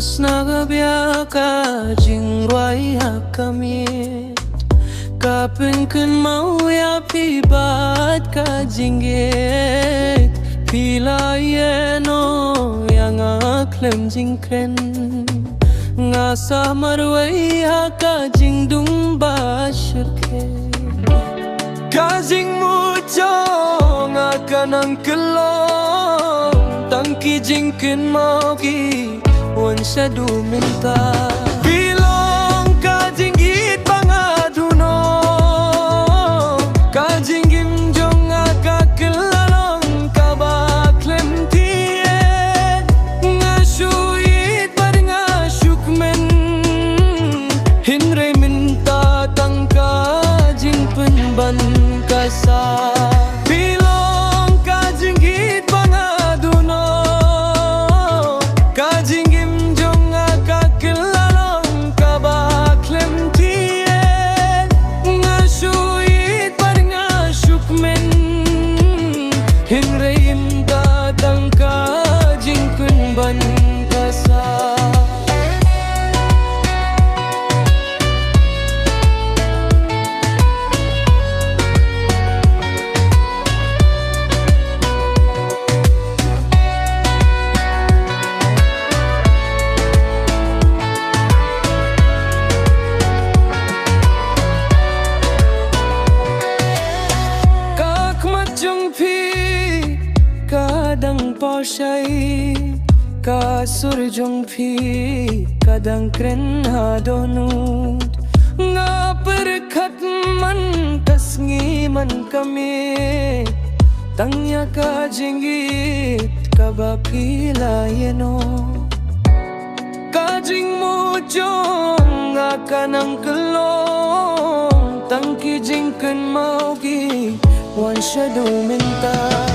Mas nagabiaka jing ruai hakamit Kapengken mau ya pibat ka jinggit Pila yeno yang aklem jingkren Ngasa marwai haka jingdung basyurke Kajing mujo ngakanang kelong Tangki jingken mau ki wan syadu minta Bilong kajinggit pangaduno Kajinggim jong akakelalong kabaklem tiye Ngasuit bar ngasukmen Hinre minta tangka jing penban kasa Bilong kajinggit pangaduno Kajinggim jong akakelalong kabaklem tiye Ngasuit bar ngasukmen Hinre imda tangka jing penban kasa Kadang posyai kasur jong phi kadang kren hadonut nga perkhat man kasngi man kami tangya ka jinggit kabapila yeno kajing mo jong nga kanang kelong tangki jingken mau ki wan syadu minta